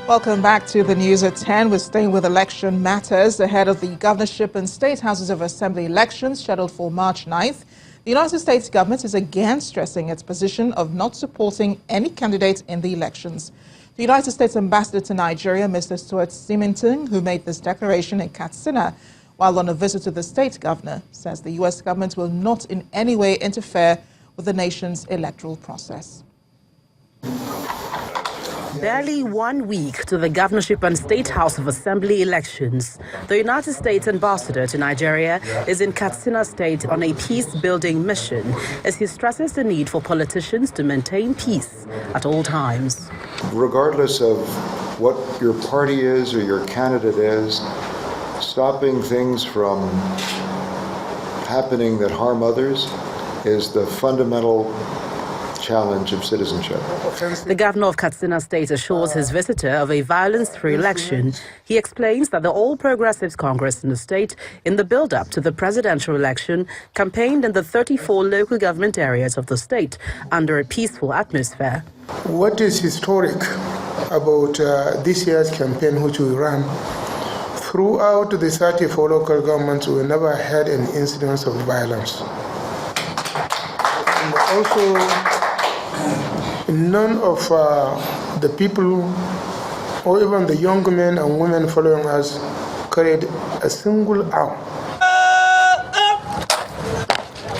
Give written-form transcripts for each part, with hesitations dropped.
Welcome back to the news at 10. We're staying with election matters ahead of the governorship and state houses of assembly elections scheduled for March 9th. The United States government is again stressing its position of not supporting any candidate in the elections. The United States ambassador to Nigeria, Mr. Stuart Symington, who made this declaration in Katsina while on a visit to the state governor, says the U.S. government will not in any way interfere with the nation's electoral process. Barely 1 week to the governorship and state house of assembly elections, the United States ambassador to Nigeria is in Katsina state on a peace-building mission as he stresses the need for politicians to maintain peace at all times. Regardless of what your party is or your candidate is, stopping things from happening that harm others is the fundamental challenge of citizenship. The governor of Katsina State assures his visitor of a violence-free election. He explains that the All Progressives Congress in the state, in the build-up to the presidential election, campaigned in the 34 local government areas of the state under a peaceful atmosphere. What is historic about this year's campaign which we ran? Throughout the 34 local governments, we never had an incidence of violence. And also, none of the people or even the young men and women following us carried a single arm.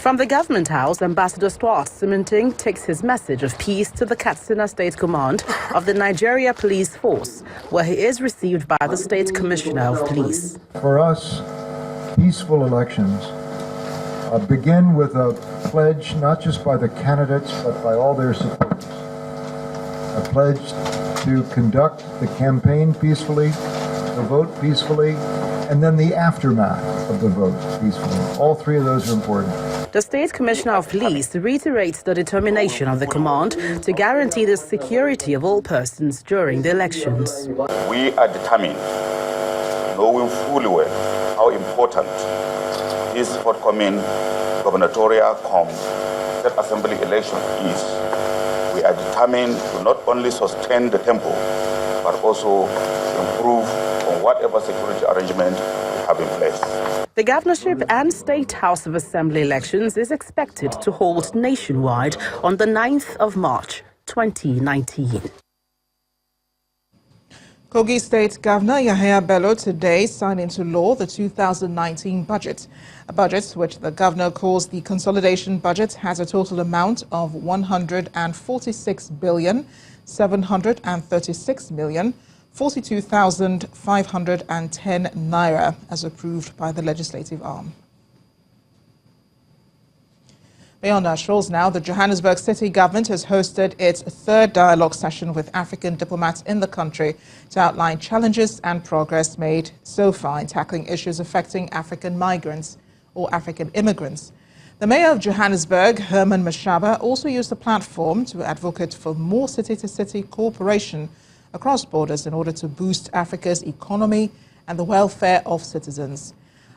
From the government house, Ambassador Stuart Symington takes his message of peace to the Katsina State Command of the Nigeria Police Force, where he is received by the State Commissioner of Police. For us, peaceful elections begin with a pledge not just by the candidates but by all their supporters. A pledge to conduct the campaign peacefully, the vote peacefully, and then the aftermath of the vote peacefully. All three of those are important. The State Commissioner of Police reiterates the determination of the command to guarantee the security of all persons during the elections. We are determined, knowing fully well how important this forthcoming gubernatorial state assembly election is. We are determined to not only sustain the tempo, but also improve on whatever security arrangement we have in place. The governorship and state house of assembly elections is expected to hold nationwide on the 9th of March, 2019. Kogi State Governor Yahaya Bello today signed into law the 2019 budget. A budget which the governor calls the consolidation budget has a total amount of 146,736,042,510 naira as approved by the legislative arm. Beyond our shores now, the Johannesburg city government has hosted its third dialogue session with African diplomats in the country to outline challenges and progress made so far in tackling issues affecting African migrants or African immigrants. The mayor of Johannesburg, Herman Mashaba, also used the platform to advocate for more city-to-city cooperation across borders in order to boost Africa's economy and the welfare of citizens.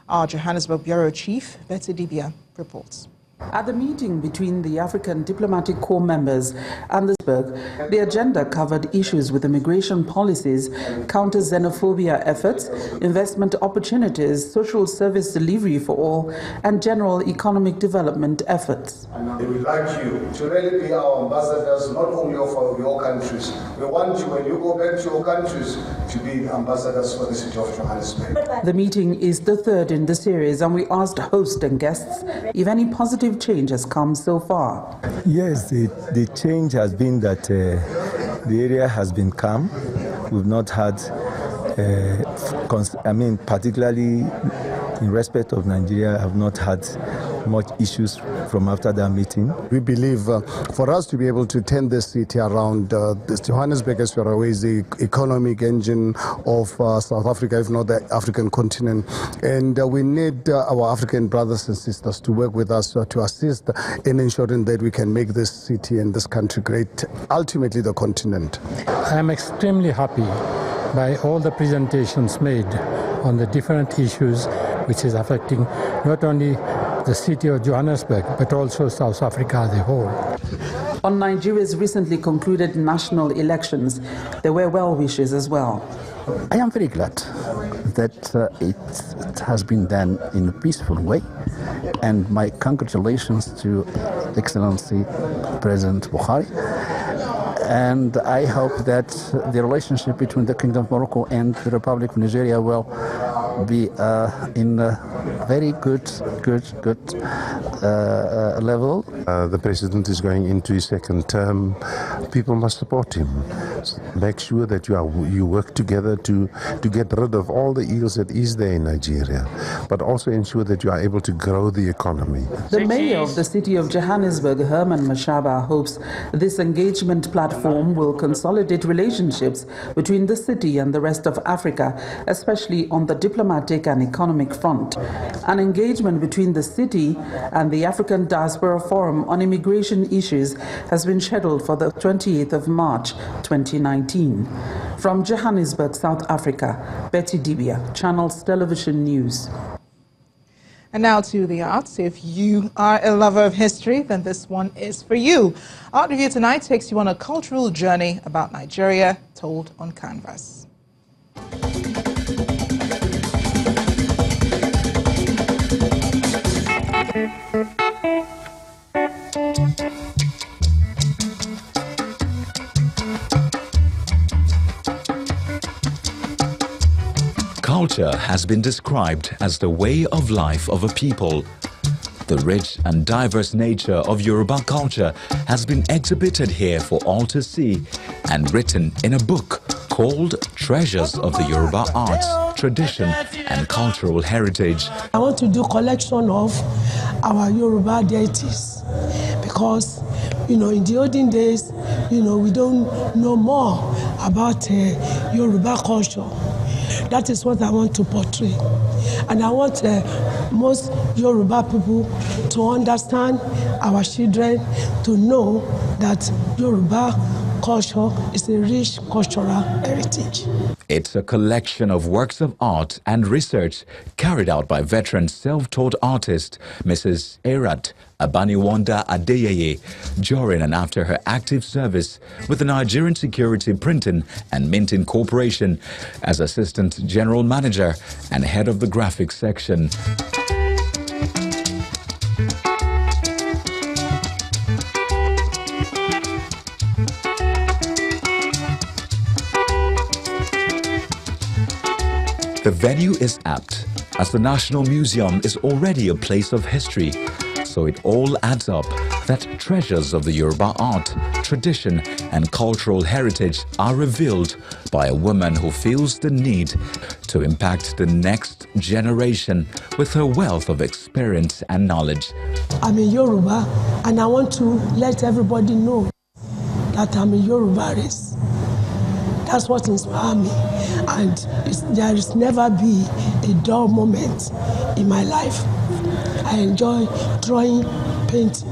Our Johannesburg Bureau Chief, Pt.3, reports. At the meeting between the African Diplomatic Corps members and the agenda covered issues with immigration policies, counter-xenophobia efforts, investment opportunities, social service delivery for all, and general economic development efforts. We would like you to really be our ambassadors, not only of your countries. We want you, when you go back to your countries, to be ambassadors for the city of Johannesburg. The meeting is the third in the series, and we asked host and guests if any positive change has come so far. Yes, the change has been that the area has been calm. We've not had, particularly in respect of Nigeria, have not had much issues from after that meeting. We believe for us to be able to turn this city around, this Johannesburg as far away is the economic engine of South Africa, if not the African continent. And we need our African brothers and sisters to work with us to assist in ensuring that we can make this city and this country great, ultimately the continent. I am extremely happy by all the presentations made on the different issues which is affecting not only the city of Johannesburg, but also South Africa as a whole. On Nigeria's recently concluded national elections, there were well-wishers as well. I am very glad that it has been done in a peaceful way, and my congratulations to Excellency President Buhari. And I hope that the relationship between the Kingdom of Morocco and the Republic of Nigeria will be in a very good level. The president is going into his second term. People must support him. Make sure that you work together to get rid of all the ills that is there in Nigeria, but also ensure that you are able to grow the economy. The mayor of the city of Johannesburg, Herman Mashaba, hopes this engagement platform will consolidate relationships between the city and the rest of Africa, especially on the diplomatic and economic front. An engagement between the city and the African Diaspora Forum on immigration issues has been scheduled for the 28th of March 2019. From Johannesburg, South Africa, Pt.3, Channels Television News. And now to the arts. If you are a lover of history, then this one is for you. Art Review tonight takes you on a cultural journey about Nigeria, told on canvas. Culture has been described as the way of life of a people. The rich and diverse nature of Yoruba culture has been exhibited here for all to see and written in a book called Treasures of the Yoruba Arts, Tradition and Cultural Heritage. I want to do a collection of our Yoruba deities because, in the olden days, we don't know more about Yoruba culture. That is what I want to portray. And I want most Yoruba people to understand, our children to know that Yoruba culture is a rich cultural heritage. It's a collection of works of art and research carried out by veteran self-taught artist Mrs. Erat Abaniwanda Adeyeye during and after her active service with the Nigerian Security Printing and Minting Corporation as Assistant General Manager and Head of the Graphics Section. The venue is apt, as the National Museum is already a place of history, so it all adds up that treasures of the Yoruba art, tradition and cultural heritage are revealed by a woman who feels the need to impact the next generation with her wealth of experience and knowledge. I'm a Yoruba and I want to let everybody know that I'm a Yoruba race. That's what inspires me, and there has never been a dull moment in my life. I enjoy drawing, painting,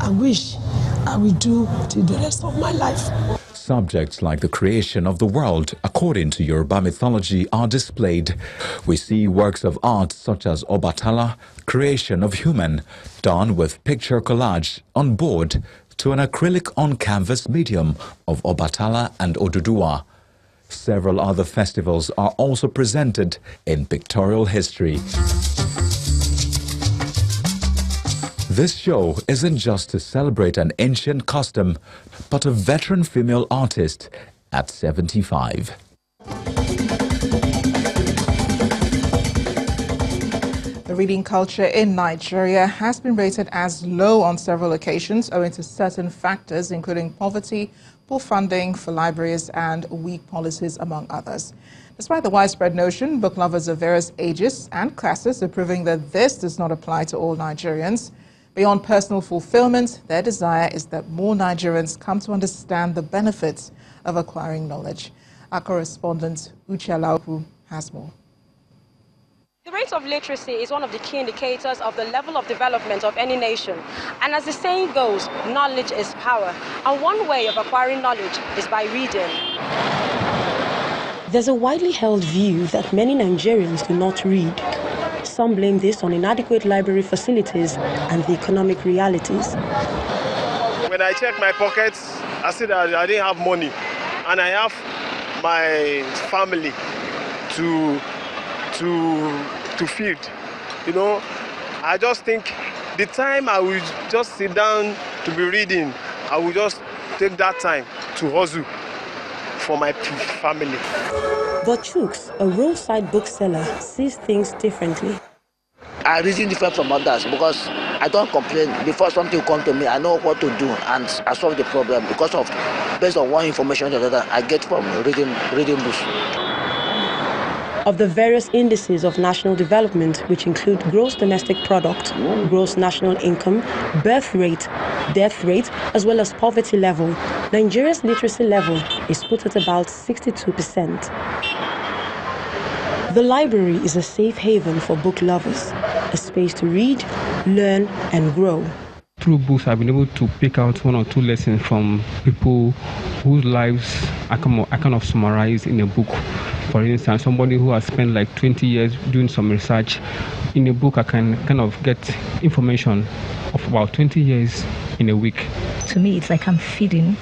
and wish I will do till the rest of my life. Subjects like the creation of the world, according to Yoruba mythology, are displayed. We see works of art such as Obatala, creation of human, done with picture collage on board, to an acrylic on-canvas medium of Obatala and Oduduwa. Several other festivals are also presented in pictorial history. This show isn't just to celebrate an ancient custom, but a veteran female artist at 75. The reading culture in Nigeria has been rated as low on several occasions owing to certain factors, including poverty, poor funding for libraries, and weak policies, among others. Despite the widespread notion, book lovers of various ages and classes are proving that this does not apply to all Nigerians. Beyond personal fulfillment, their desire is that more Nigerians come to understand the benefits of acquiring knowledge. Our correspondent, Uche Alaupu, has more. The rate of literacy is one of the key indicators of the level of development of any nation. And as the saying goes, knowledge is power. And one way of acquiring knowledge is by reading. There's a widely held view that many Nigerians do not read. Some blame this on inadequate library facilities and the economic realities. When I check my pockets, I see that I didn't have money, and I have my family to feed. You know, I just think the time I will just sit down to be reading, I will just take that time to hustle for my family. But Chooks, a roadside bookseller, sees things differently. I reason different from others because I don't complain. Before something comes to me, I know what to do and I solve the problem because of based on one information that I get from reading books. Of the various indices of national development, which include gross domestic product, gross national income, birth rate, death rate, as well as poverty level, Nigeria's literacy level is put at about 62%. The library is a safe haven for book lovers, a space to read, learn, and grow. Through books, I've been able to pick out one or two lessons from people whose lives I kind of summarize in a book. For instance, somebody who has spent like 20 years doing some research. In a book, I can kind of get information of about 20 years in a week. To me, it's like I'm feeding.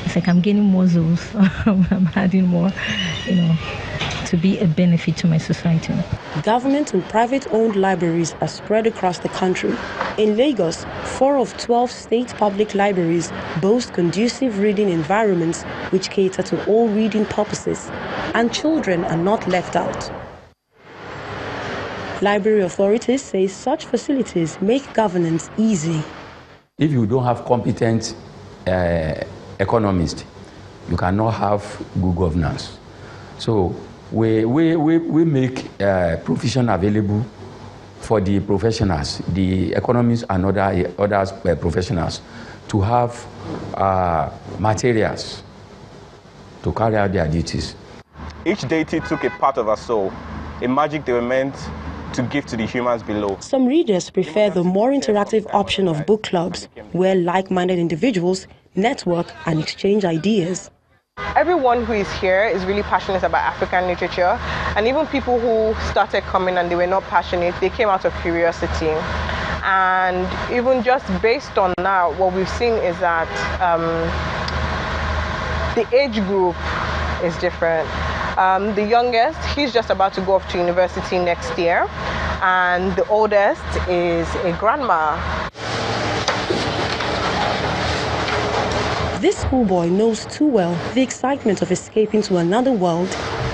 It's like I'm gaining muscles. I'm adding more, to be a benefit to my society. Government and private-owned libraries are spread across the country. In Lagos, 4 of 12 state public libraries boast conducive reading environments which cater to all reading purposes, and children are not left out. Library authorities say such facilities make governance easy. If you don't have competent economists, you cannot have good governance. So we make provision available for the professionals, the economists and other professionals, to have materials to carry out their duties. Each deity took a part of our soul, a magic they were meant to give to the humans below. Some readers prefer the more interactive option of book clubs, where like-minded individuals network and exchange ideas. Everyone who is here is really passionate about African literature, and even people who started coming and they were not passionate, they came out of curiosity. And even just based on that, what we've seen is that the age group is different. The youngest, he's just about to go off to university next year, and the oldest is a grandma. This schoolboy knows too well the excitement of escaping to another world.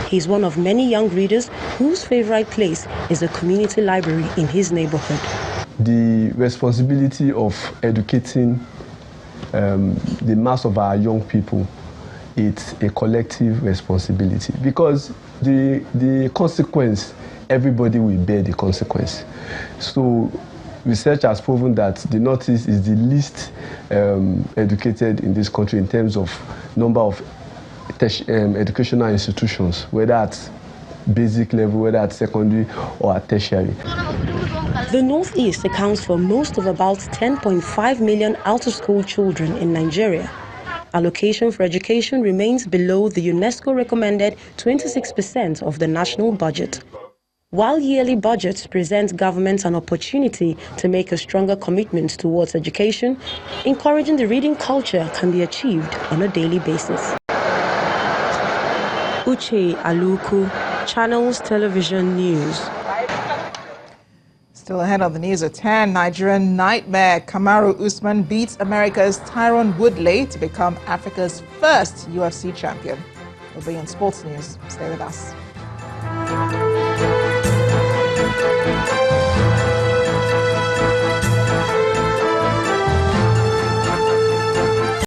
He's one of many young readers whose favorite place is a community library in his neighborhood. The responsibility of educating the mass of our young people, it's a collective responsibility, because the consequence, everybody will bear the consequence. So research has proven that the Northeast is the least educated in this country in terms of number of educational institutions, whether at basic level, whether at secondary or at tertiary. The Northeast accounts for most of about 10.5 million out-of-school children in Nigeria. Allocation for education remains below the UNESCO-recommended 26% of the national budget. While yearly budgets present governments an opportunity to make a stronger commitment towards education, encouraging the reading culture can be achieved on a daily basis. Uche Aluku, Channels Television News. Still ahead of the news at 10, Nigerian nightmare Kamaru Usman beats America's Tyron Woodley to become Africa's first UFC champion. We'll be on Sports News. Stay with us.